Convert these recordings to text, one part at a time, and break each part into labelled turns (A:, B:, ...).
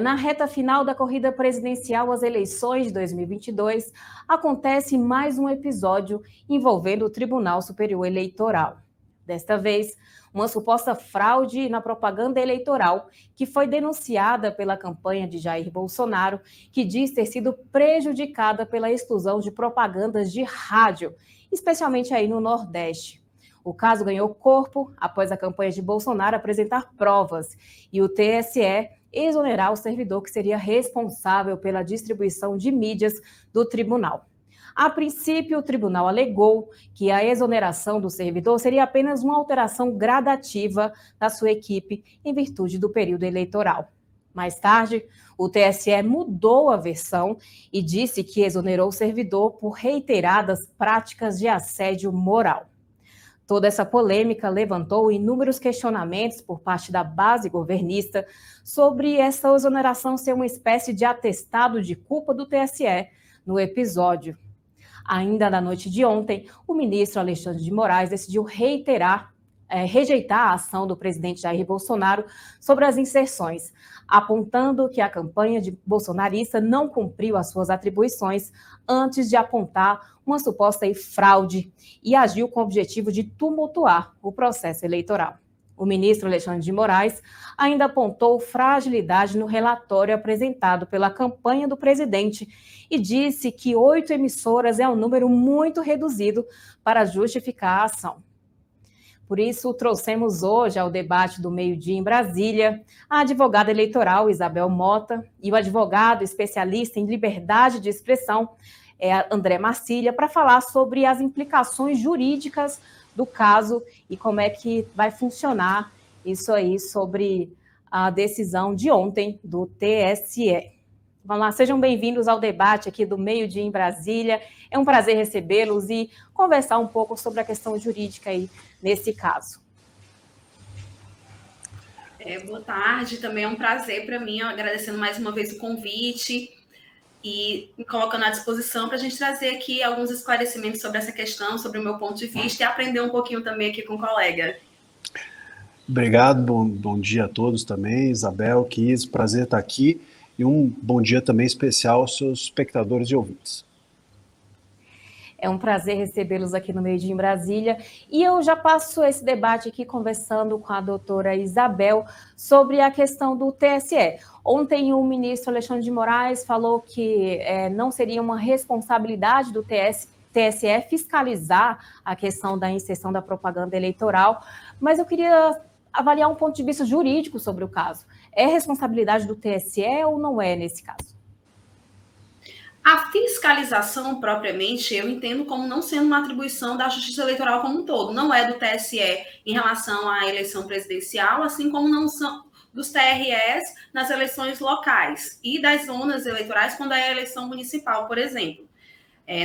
A: Na reta final da corrida presidencial às eleições de 2022, acontece mais um episódio envolvendo o Tribunal Superior Eleitoral. Desta vez, uma suposta fraude na propaganda eleitoral que foi denunciada pela campanha de Jair Bolsonaro, que diz ter sido prejudicada pela exclusão de propagandas de rádio, especialmente aí no Nordeste. O caso ganhou corpo após a campanha de Bolsonaro apresentar provas e o TSE exonerar o servidor que seria responsável pela distribuição de mídias do tribunal. A princípio, o tribunal alegou que a exoneração do servidor seria apenas uma alteração gradativa da sua equipe em virtude do período eleitoral. Mais tarde, o TSE mudou a versão e disse que exonerou o servidor por reiteradas práticas de assédio moral. Toda essa polêmica levantou inúmeros questionamentos por parte da base governista sobre essa exoneração ser uma espécie de atestado de culpa do TSE no episódio. Ainda na noite de ontem, o ministro Alexandre de Moraes decidiu rejeitar a ação do presidente Jair Bolsonaro sobre as inserções, apontando que a campanha de bolsonarista não cumpriu as suas atribuições antes de apontar uma suposta fraude e agiu com o objetivo de tumultuar o processo eleitoral. O ministro Alexandre de Moraes ainda apontou fragilidade no relatório apresentado pela campanha do presidente e disse que 8 emissoras é um número muito reduzido para justificar a ação. Por isso, trouxemos hoje ao debate do meio-dia em Brasília a advogada eleitoral Isabel Mota e o advogado especialista em liberdade de expressão, André Marcília, para falar sobre as implicações jurídicas do caso e como é que vai funcionar isso aí sobre a decisão de ontem do TSE. Vamos lá, sejam bem-vindos ao debate aqui do meio-dia em Brasília. É um prazer recebê-los e conversar um pouco sobre a questão jurídica aí nesse caso.
B: Boa tarde, também é um prazer para mim, agradecendo mais uma vez o convite e me colocando à disposição para a gente trazer aqui alguns esclarecimentos sobre essa questão, sobre o meu ponto de vista e aprender um pouquinho também aqui com o colega.
C: Obrigado, bom dia a todos também, Isabel, Kis, prazer estar aqui e um bom dia também especial aos seus espectadores e ouvintes.
A: É um prazer recebê-los aqui no Meio Dia em Brasília. E eu já passo esse debate aqui conversando com a doutora Isabel sobre a questão do TSE. Ontem o ministro Alexandre de Moraes falou que não seria uma responsabilidade do TSE fiscalizar a questão da inserção da propaganda eleitoral, mas eu queria avaliar um ponto de vista jurídico sobre o caso. É responsabilidade do TSE ou não é nesse caso?
B: A fiscalização, propriamente, eu entendo como não sendo uma atribuição da Justiça Eleitoral como um todo. Não é do TSE em relação à eleição presidencial, assim como não são dos TREs nas eleições locais e das zonas eleitorais quando é a eleição municipal, por exemplo.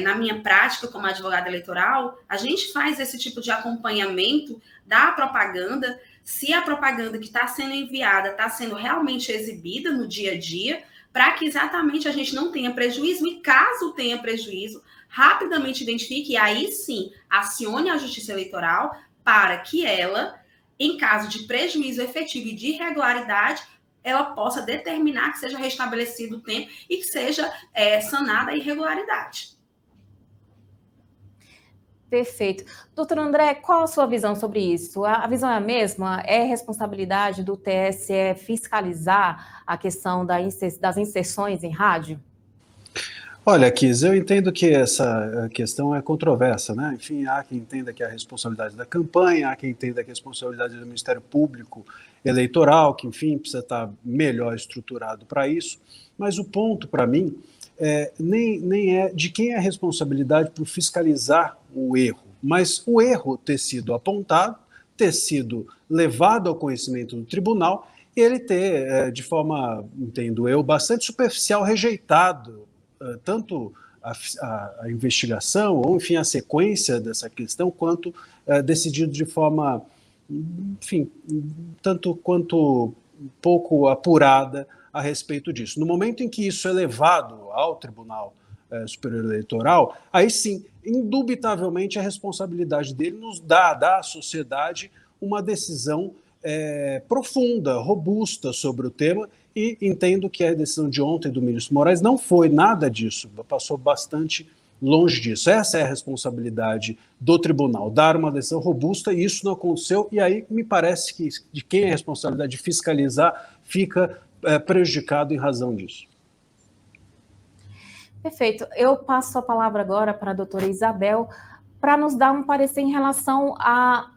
B: Na minha prática como advogada eleitoral, a gente faz esse tipo de acompanhamento da propaganda, se a propaganda que está sendo enviada está sendo realmente exibida no dia a dia, para que exatamente a gente não tenha prejuízo e, caso tenha prejuízo, rapidamente identifique e aí sim acione a Justiça Eleitoral para que ela, em caso de prejuízo efetivo e de irregularidade, ela possa determinar que seja restabelecido o tempo e que seja sanada a irregularidade.
A: Perfeito. Doutor André, qual a sua visão sobre isso? A visão é a mesma? É responsabilidade do TSE fiscalizar a questão das inserções em rádio?
C: Olha, Kis, eu entendo que essa questão é controversa, né? Enfim, há quem entenda que é a responsabilidade da campanha, há quem entenda que é a responsabilidade do Ministério Público Eleitoral, que, enfim, precisa estar melhor estruturado para isso. Mas o ponto, para mim, nem é de quem é a responsabilidade por fiscalizar o erro, mas o erro ter sido apontado, ter sido levado ao conhecimento do tribunal e ele ter, de forma, entendo eu, bastante superficial, rejeitado tanto a investigação ou, enfim, a sequência dessa questão, quanto decidido de forma, enfim, tanto quanto pouco apurada a respeito disso. No momento em que isso é levado ao Tribunal Superior Eleitoral, aí sim, indubitavelmente a responsabilidade dele nos dá à sociedade uma decisão profunda, robusta sobre o tema e entendo que a decisão de ontem do ministro Moraes não foi nada disso, passou bastante longe disso. Essa é a responsabilidade do tribunal, dar uma decisão robusta, e isso não aconteceu, e aí me parece que de quem é a responsabilidade de fiscalizar fica prejudicado em razão disso.
A: Perfeito. Eu passo a palavra agora para a doutora Isabel para nos dar um parecer em relação a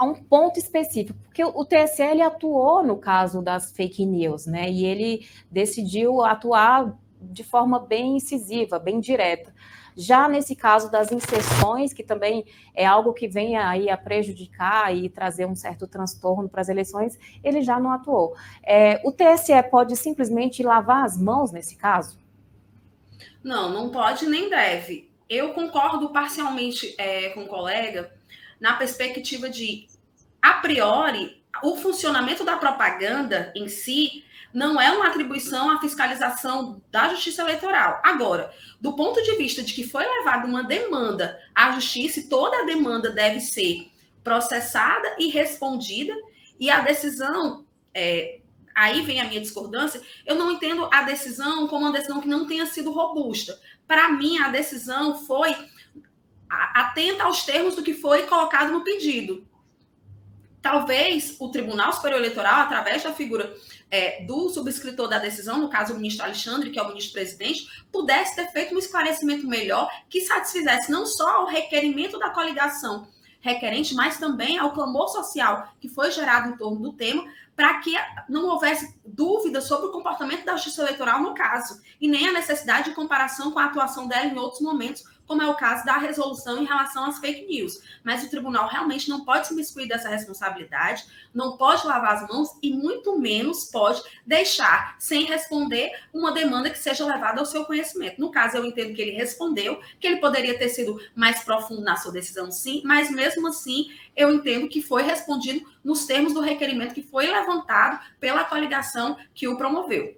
A: um ponto específico, porque o TSE ele atuou no caso das fake news, né? E ele decidiu atuar de forma bem incisiva, bem direta. Já nesse caso das inserções, que também é algo que vem aí a prejudicar e trazer um certo transtorno para as eleições, ele já não atuou. O TSE pode simplesmente lavar as mãos nesse caso?
B: Não, não pode nem deve. Eu concordo parcialmente com o colega na perspectiva de, a priori, o funcionamento da propaganda em si não é uma atribuição à fiscalização da Justiça Eleitoral. Agora, do ponto de vista de que foi levada uma demanda à Justiça, e toda a demanda deve ser processada e respondida, e a decisão, aí vem a minha discordância, eu não entendo a decisão como uma decisão que não tenha sido robusta. Para mim, a decisão foi atenta aos termos do que foi colocado no pedido. Talvez o Tribunal Superior Eleitoral, através da figura do subscritor da decisão, no caso o ministro Alexandre, que é o ministro-presidente, pudesse ter feito um esclarecimento melhor que satisfizesse não só ao requerimento da coligação requerente, mas também ao clamor social que foi gerado em torno do tema, para que não houvesse dúvida sobre o comportamento da Justiça Eleitoral no caso, e nem a necessidade de comparação com a atuação dela em outros momentos, como é o caso da resolução em relação às fake news. Mas o tribunal realmente não pode se imiscuir dessa responsabilidade, não pode lavar as mãos e muito menos pode deixar sem responder uma demanda que seja levada ao seu conhecimento. No caso, eu entendo que ele respondeu, que ele poderia ter sido mais profundo na sua decisão, sim, mas mesmo assim eu entendo que foi respondido nos termos do requerimento que foi levantado pela coligação que o promoveu.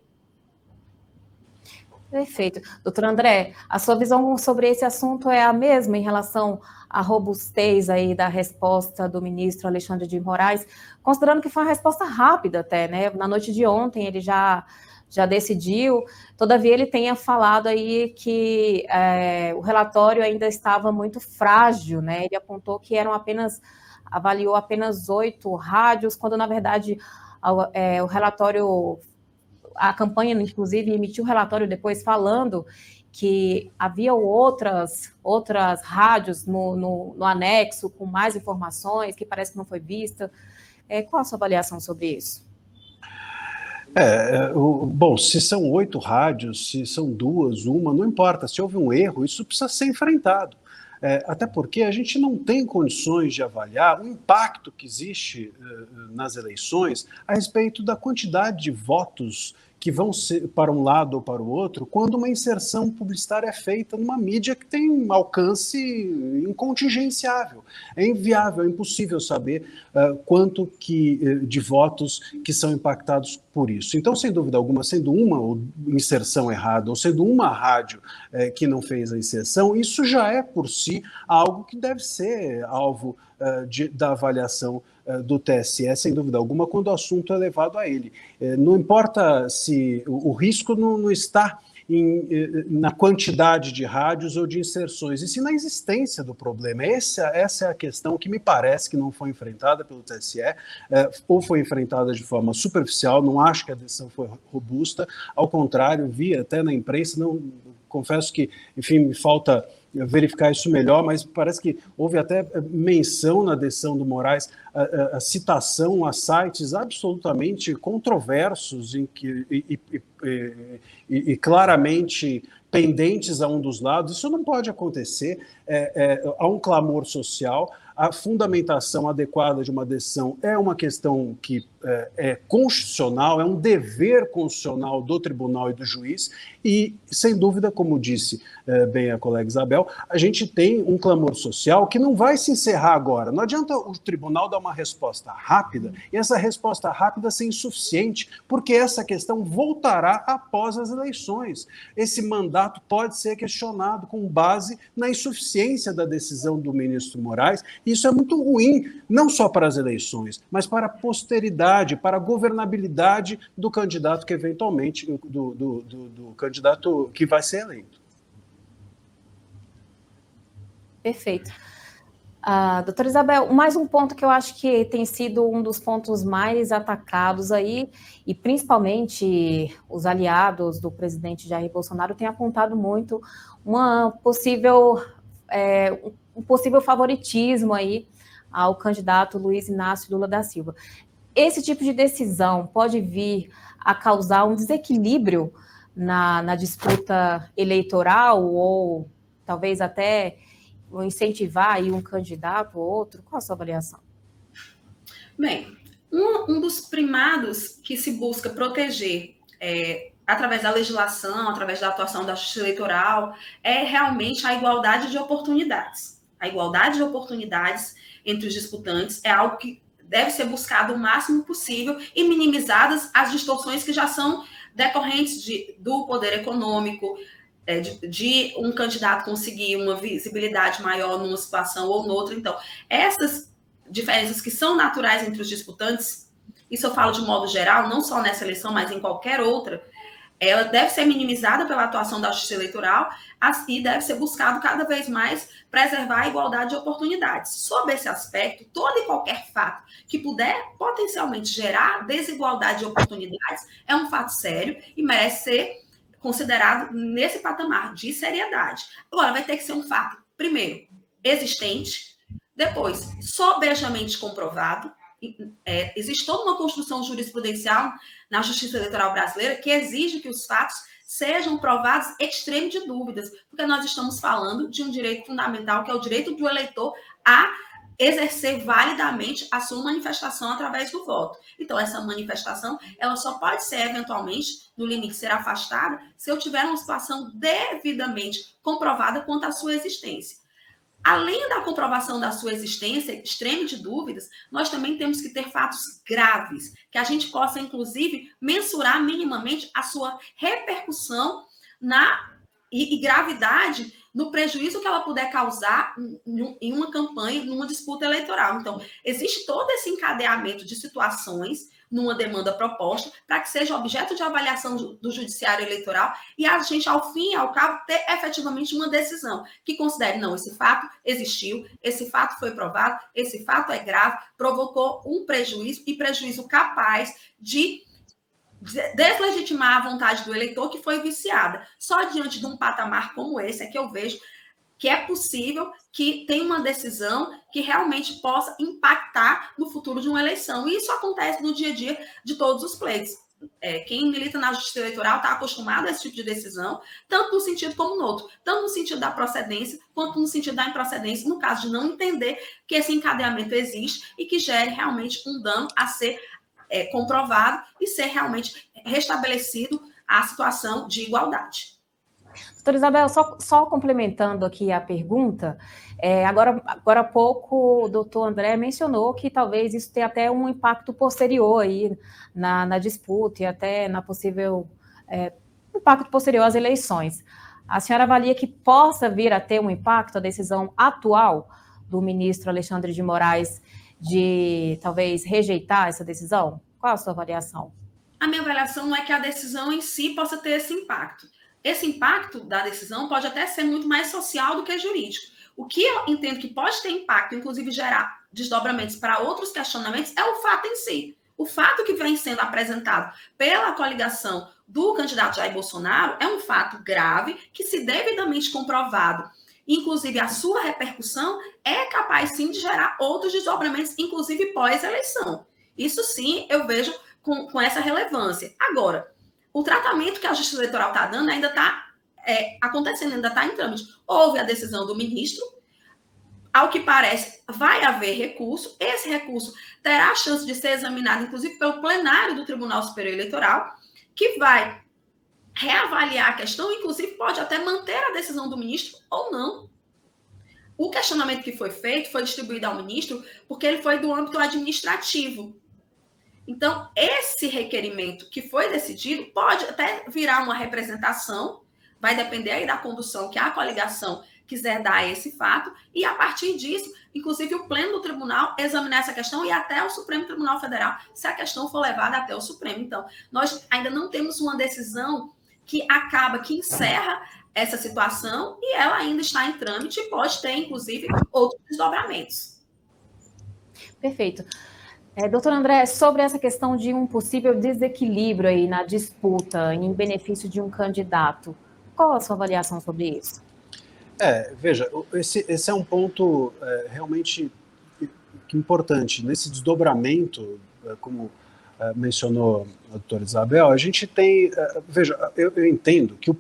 A: Perfeito. Doutor André, a sua visão sobre esse assunto é a mesma em relação à robustez aí da resposta do ministro Alexandre de Moraes, considerando que foi uma resposta rápida até, né? Na noite de ontem ele já decidiu, todavia ele tenha falado aí que o relatório ainda estava muito frágil, né? Ele apontou que avaliou apenas 8 rádios, quando na verdade o relatório... A campanha, inclusive, emitiu um relatório depois falando que havia outras rádios no anexo com mais informações, que parece que não foi vista. Qual a sua avaliação sobre isso?
C: Bom, se são 8 rádios, se são 2, uma, não importa. Se houve um erro, isso precisa ser enfrentado. Até porque a gente não tem condições de avaliar o impacto que existe nas eleições a respeito da quantidade de votos que vão ser para um lado ou para o outro, quando uma inserção publicitária é feita numa mídia que tem um alcance incontingenciável. É inviável, é impossível saber quanto de votos que são impactados por isso. Então, sem dúvida alguma, sendo uma inserção errada ou sendo uma rádio que não fez a inserção, isso já é, por si, algo que deve ser alvo da avaliação do TSE, sem dúvida alguma, quando o assunto é levado a ele. Não importa se o risco não está na quantidade de rádios ou de inserções, e sim na existência do problema. Essa é a questão que me parece que não foi enfrentada pelo TSE, ou foi enfrentada de forma superficial. Não acho que a decisão foi robusta, ao contrário, vi até na imprensa, confesso que, enfim, me falta verificar isso melhor, mas parece que houve até menção na decisão do Moraes, a citação a sites absolutamente controversos e claramente pendentes a um dos lados. Isso não pode acontecer. Há um clamor social. A fundamentação adequada de uma decisão é uma questão que é constitucional, é um dever constitucional do tribunal e do juiz, e, sem dúvida, como disse bem a colega Isabel, a gente tem um clamor social que não vai se encerrar agora. Não adianta o tribunal dar uma resposta rápida e essa resposta rápida ser insuficiente, porque essa questão voltará após as eleições. Esse mandato pode ser questionado com base na insuficiência da decisão do ministro Moraes Isso é muito ruim, não só para as eleições, mas para a posteridade, para a governabilidade do candidato que eventualmente, do candidato que vai ser eleito.
A: Perfeito. Doutora Isabel, mais um ponto que eu acho que tem sido um dos pontos mais atacados aí, e principalmente os aliados do presidente Jair Bolsonaro têm apontado muito um possível favoritismo aí ao candidato Luiz Inácio Lula da Silva. Esse tipo de decisão pode vir a causar um desequilíbrio na disputa eleitoral ou talvez até incentivar aí um candidato ou outro? Qual a sua avaliação?
B: Bem, um dos primados que se busca proteger através da legislação, através da atuação da justiça eleitoral, é realmente a igualdade de oportunidades. A igualdade de oportunidades entre os disputantes é algo que deve ser buscado o máximo possível e minimizadas as distorções que já são decorrentes do poder econômico, de um candidato conseguir uma visibilidade maior numa situação ou noutra. Então, essas diferenças que são naturais entre os disputantes, isso eu falo de modo geral, não só nessa eleição, mas em qualquer outra, ela deve ser minimizada pela atuação da justiça eleitoral e deve ser buscado cada vez mais preservar a igualdade de oportunidades. Sob esse aspecto, todo e qualquer fato que puder potencialmente gerar desigualdade de oportunidades é um fato sério e merece ser considerado nesse patamar de seriedade. Agora, vai ter que ser um fato, primeiro, existente, depois, sobejamente comprovado. Existe toda uma construção jurisprudencial na justiça eleitoral brasileira que exige que os fatos sejam provados extremo de dúvidas, porque nós estamos falando de um direito fundamental, que é o direito do eleitor a exercer validamente a sua manifestação através do voto. Então, essa manifestação, ela só pode ser, eventualmente, no limite, ser afastada se eu tiver uma situação devidamente comprovada quanto à sua existência. Além da comprovação da sua existência, extremo de dúvidas, nós também temos que ter fatos graves, que a gente possa, inclusive, mensurar minimamente a sua repercussão e gravidade no prejuízo que ela puder causar em uma campanha, numa disputa eleitoral. Então, existe todo esse encadeamento de situações numa demanda proposta para que seja objeto de avaliação do judiciário eleitoral e a gente, ao fim e ao cabo, ter efetivamente uma decisão que considere, não, esse fato existiu, esse fato foi provado, esse fato é grave, provocou um prejuízo e prejuízo capaz de deslegitimar a vontade do eleitor que foi viciada. Só diante de um patamar como esse é que eu vejo que é possível que tenha uma decisão que realmente possa impactar no futuro de uma eleição. E isso acontece no dia a dia de todos os pleitos. Quem milita na justiça eleitoral está acostumado a esse tipo de decisão, tanto no sentido como no outro, tanto no sentido da procedência, quanto no sentido da improcedência, no caso de não entender que esse encadeamento existe e que gere realmente um dano a ser comprovado e ser realmente restabelecido a situação de igualdade.
A: Doutora Isabel, só complementando aqui a pergunta, agora há pouco o doutor André mencionou que talvez isso tenha até um impacto posterior aí na disputa e até na possível impacto posterior às eleições. A senhora avalia que possa vir a ter um impacto a decisão atual do ministro Alexandre de Moraes de talvez rejeitar essa decisão? Qual a sua avaliação?
B: A minha avaliação não é que a decisão em si possa ter esse impacto. Esse impacto da decisão pode até ser muito mais social do que jurídico. O que eu entendo que pode ter impacto, inclusive gerar desdobramentos para outros questionamentos, é o fato em si. O fato que vem sendo apresentado pela coligação do candidato Jair Bolsonaro é um fato grave que, se devidamente comprovado, inclusive a sua repercussão, é capaz sim de gerar outros desdobramentos, inclusive pós-eleição. Isso sim eu vejo com essa relevância. Agora, o tratamento que a Justiça Eleitoral está dando ainda está acontecendo, ainda está em trâmite. Houve a decisão do ministro, ao que parece, vai haver recurso. Esse recurso terá a chance de ser examinado, inclusive, pelo plenário do Tribunal Superior Eleitoral, que vai reavaliar a questão, inclusive pode até manter a decisão do ministro ou não. O questionamento que foi feito foi distribuído ao ministro porque ele foi do âmbito administrativo. Então, esse requerimento que foi decidido pode até virar uma representação vai depender aí da condução que a coligação quiser dar a esse fato, e a partir disso, inclusive o pleno do tribunal examinar essa questão e até o Supremo Tribunal Federal, se a questão for levada até o Supremo. Então, nós ainda não temos uma decisão que encerra essa situação, e ela ainda está em trâmite e pode ter, inclusive, outros desdobramentos.
A: Perfeito. Doutor André, sobre essa questão de um possível desequilíbrio aí na disputa em benefício de um candidato, qual a sua avaliação sobre isso?
C: Veja, esse é um ponto realmente importante. Nesse desdobramento, como mencionou a doutora Isabel, a gente tem... veja, eu entendo que o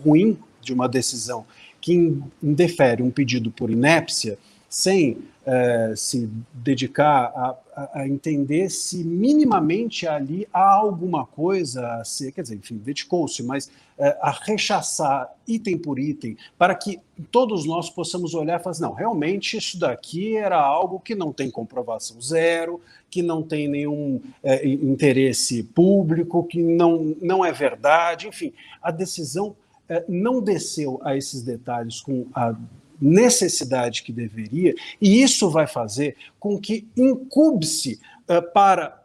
C: ruim de uma decisão que indefere um pedido por inépcia, sem se dedicar a entender se minimamente ali há alguma coisa a ser, quer dizer, enfim, dedicou-se, mas a rechaçar item por item, para que todos nós possamos olhar e falar assim, não, realmente isso daqui era algo que não tem comprovação zero, que não tem nenhum interesse público, que não é verdade, enfim, a decisão não desceu a esses detalhes com a necessidade que deveria, e isso vai fazer com que incube-se para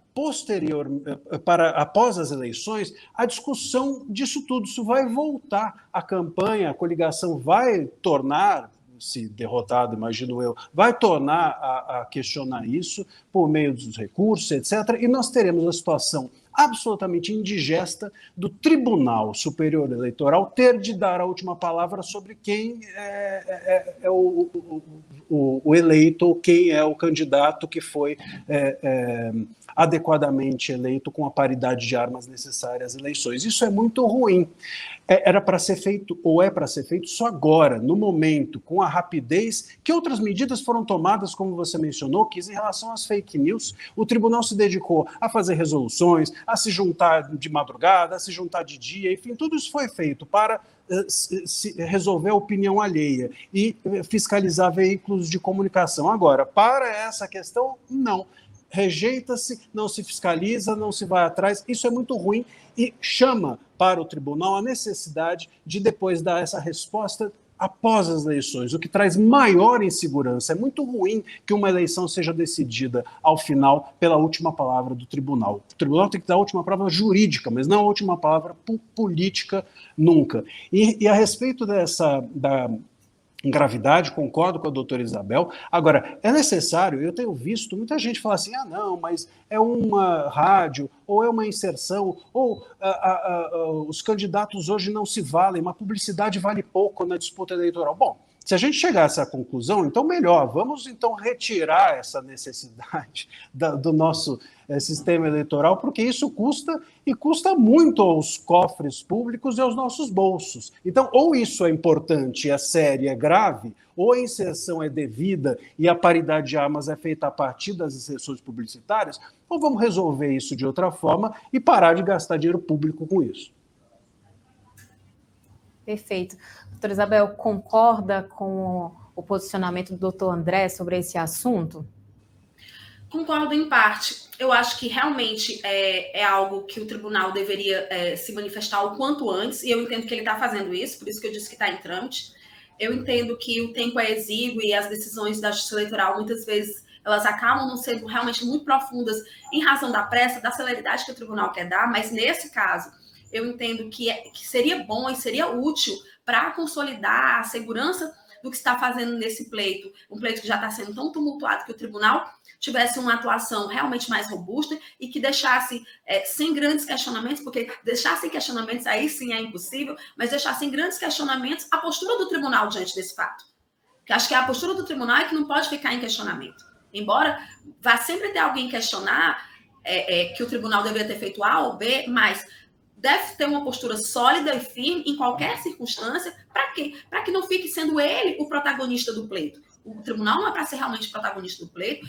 C: após as eleições, a discussão disso tudo. Isso vai voltar à campanha, a coligação vai tornar, se derrotado, imagino eu, vai tornar a questionar isso por meio dos recursos, etc., e nós teremos a situação absolutamente indigesta do Tribunal Superior Eleitoral ter de dar a última palavra sobre quem é o eleito, quem é o candidato que foi adequadamente eleito com a paridade de armas necessária às eleições. Isso é muito ruim. Era para ser feito, ou é para ser feito só agora, no momento, com a rapidez que outras medidas foram tomadas, como você mencionou, que em relação às fake news, o tribunal se dedicou a fazer resoluções, a se juntar de madrugada, a se juntar de dia, enfim, tudo isso foi feito para resolver a opinião alheia e fiscalizar veículos de comunicação. Agora, para essa questão, não. Rejeita-se, não se fiscaliza, não se vai atrás, isso é muito ruim e chama para o tribunal a necessidade de depois dar essa resposta após as eleições, o que traz maior insegurança. É muito ruim que uma eleição seja decidida ao final pela última palavra do tribunal. O tribunal tem que dar a última palavra jurídica, mas não a última palavra política nunca. E a respeito da gravidade, concordo com a doutora Isabel. Agora, é necessário, eu tenho visto muita gente falar assim, não, mas é uma rádio, ou é uma inserção, ou os candidatos hoje não se valem, uma publicidade vale pouco na disputa eleitoral. Bom, se a gente chegar a essa conclusão, então melhor, vamos então retirar essa necessidade do nosso sistema eleitoral, porque isso custa e custa muito aos cofres públicos e aos nossos bolsos. Então, ou isso é importante, é sério, é grave, ou a inserção é devida e a paridade de armas é feita a partir das inserções publicitárias, ou vamos resolver isso de outra forma e parar de gastar dinheiro público com isso.
A: Perfeito. Doutora Isabel, concorda com o posicionamento do doutor André sobre esse assunto?
B: Concordo em parte. Eu acho que realmente é algo que o tribunal deveria se manifestar o quanto antes, e eu entendo que ele está fazendo isso, por isso que eu disse que está em trâmite. Eu entendo que o tempo é exíguo e as decisões da Justiça Eleitoral, muitas vezes, elas acabam não sendo realmente muito profundas em razão da pressa, da celeridade que o tribunal quer dar, mas nesse caso, eu entendo que seria bom e seria útil para consolidar a segurança do que está fazendo nesse pleito, um pleito que já está sendo tão tumultuado, que o tribunal tivesse uma atuação realmente mais robusta e que deixasse sem grandes questionamentos, porque deixar sem questionamentos aí sim é impossível, mas deixar sem grandes questionamentos a postura do tribunal diante desse fato. Porque acho que a postura do tribunal é que não pode ficar em questionamento. Embora vá sempre ter alguém questionar que o tribunal deveria ter feito A ou B, mas deve ter uma postura sólida e firme em qualquer circunstância. Para quê? Para que não fique sendo ele o protagonista do pleito. O tribunal não é para ser realmente protagonista do pleito,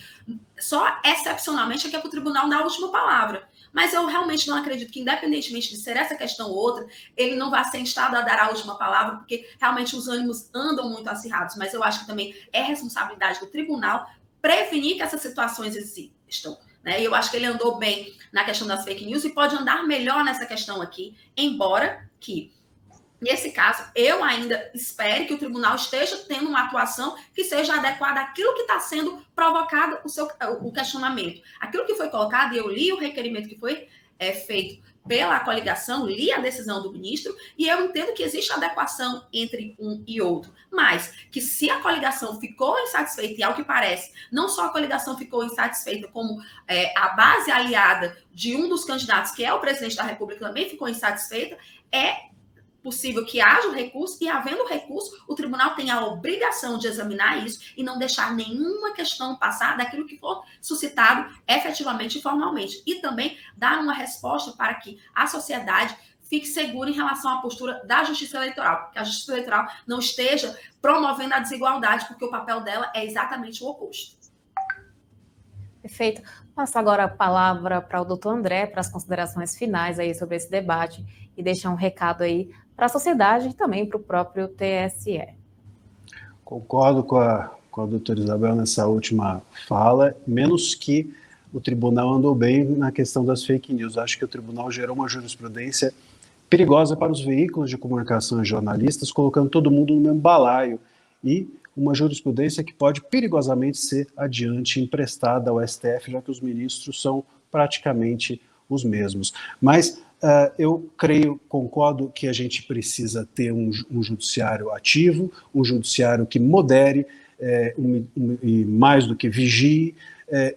B: só excepcionalmente é que o tribunal dá a última palavra. Mas eu realmente não acredito que, independentemente de ser essa questão ou outra, ele não vai ser instado a dar a última palavra, porque realmente os ânimos andam muito acirrados. Mas eu acho que também é responsabilidade do tribunal prevenir que essas situações existam. E eu acho que ele andou bem na questão das fake news e pode andar melhor nessa questão aqui, embora que Nesse caso, eu ainda espero que o tribunal esteja tendo uma atuação que seja adequada àquilo que está sendo provocado o questionamento. Aquilo que foi colocado, e eu li o requerimento que foi feito pela coligação, li a decisão do ministro, e eu entendo que existe adequação entre um e outro. Mas que se a coligação ficou insatisfeita, e ao que parece, não só a coligação ficou insatisfeita, como a base aliada de um dos candidatos, que é o presidente da República, também ficou insatisfeita, é possível que haja o recurso, e havendo o recurso, o tribunal tem a obrigação de examinar isso e não deixar nenhuma questão passar daquilo que for suscitado efetivamente e formalmente. E também dar uma resposta para que a sociedade fique segura em relação à postura da Justiça Eleitoral, que a Justiça Eleitoral não esteja promovendo a desigualdade, porque o papel dela é exatamente o oposto.
A: Perfeito. Passo agora a palavra para o doutor André, para as considerações finais aí sobre esse debate e deixar um recado aí para a sociedade e também para o próprio TSE.
C: Concordo com a doutora Isabel nessa última fala, menos que o tribunal andou bem na questão das fake news. Acho que o tribunal gerou uma jurisprudência perigosa para os veículos de comunicação e jornalistas, colocando todo mundo no mesmo balaio, e uma jurisprudência que pode perigosamente ser adiante emprestada ao STF, já que os ministros são praticamente os mesmos. Mas eu concordo que a gente precisa ter um judiciário ativo, um judiciário que modere e mais do que vigie,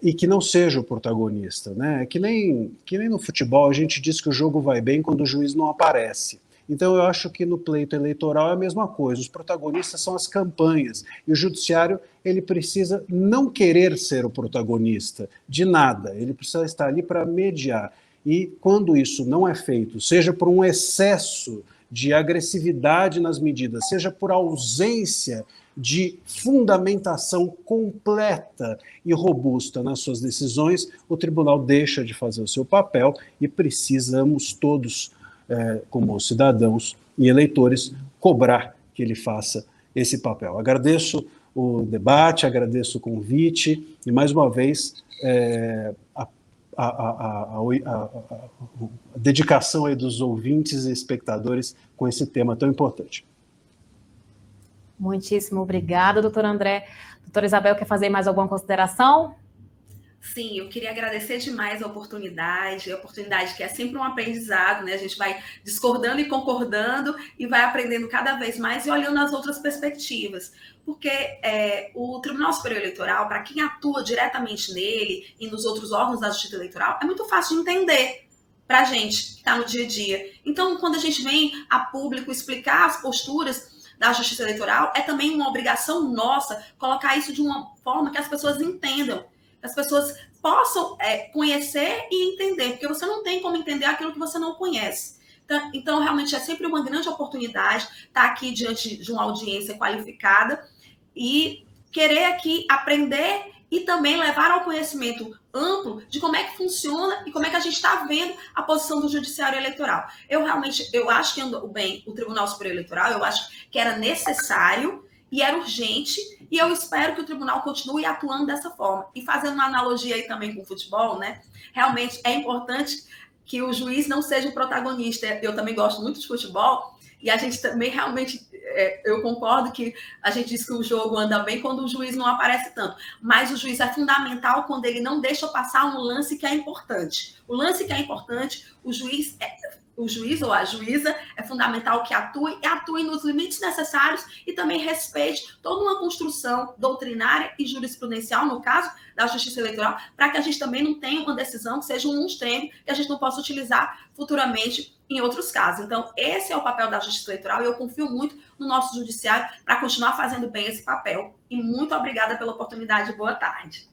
C: e que não seja o protagonista, né? Que nem no futebol a gente diz que o jogo vai bem quando o juiz não aparece. Então eu acho que no pleito eleitoral é a mesma coisa, os protagonistas são as campanhas, e o judiciário ele precisa não querer ser o protagonista de nada, ele precisa estar ali para mediar. E quando isso não é feito, seja por um excesso de agressividade nas medidas, seja por ausência de fundamentação completa e robusta nas suas decisões, o tribunal deixa de fazer o seu papel e precisamos todos, como cidadãos e eleitores, cobrar que ele faça esse papel. Agradeço o debate, agradeço o convite e, mais uma vez, a dedicação aí dos ouvintes e espectadores com esse tema tão importante.
A: Muitíssimo obrigada, doutor André. Doutora Isabel, quer fazer mais alguma consideração?
B: Sim, eu queria agradecer demais a oportunidade que é sempre um aprendizado, né? A gente vai discordando e concordando e vai aprendendo cada vez mais e olhando as outras perspectivas. Porque o Tribunal Superior Eleitoral, para quem atua diretamente nele e nos outros órgãos da Justiça Eleitoral, é muito fácil de entender para a gente que está no dia a dia. Então, quando a gente vem a público explicar as posturas da Justiça Eleitoral, é também uma obrigação nossa colocar isso de uma forma que as pessoas entendam, que as pessoas possam conhecer e entender, porque você não tem como entender aquilo que você não conhece. Então, realmente, é sempre uma grande oportunidade estar aqui diante de uma audiência qualificada e querer aqui aprender e também levar ao conhecimento amplo de como é que funciona e como é que a gente está vendo a posição do Judiciário Eleitoral. Eu acho que andou bem o Tribunal Superior Eleitoral, eu acho que era necessário e era urgente, e eu espero que o tribunal continue atuando dessa forma. E fazendo uma analogia aí também com o futebol, né? Realmente é importante que o juiz não seja o protagonista. Eu também gosto muito de futebol, e a gente também realmente, eu concordo que a gente diz que o jogo anda bem quando o juiz não aparece tanto, mas o juiz é fundamental quando ele não deixa passar um lance que é importante. O lance que é importante, o juiz ou a juíza é fundamental que atue nos limites necessários e também respeite toda uma construção doutrinária e jurisprudencial, no caso da Justiça Eleitoral, para que a gente também não tenha uma decisão que seja um extremo que a gente não possa utilizar futuramente em outros casos. Então, esse é o papel da Justiça Eleitoral e eu confio muito no nosso judiciário para continuar fazendo bem esse papel. E muito obrigada pela oportunidade. Boa tarde.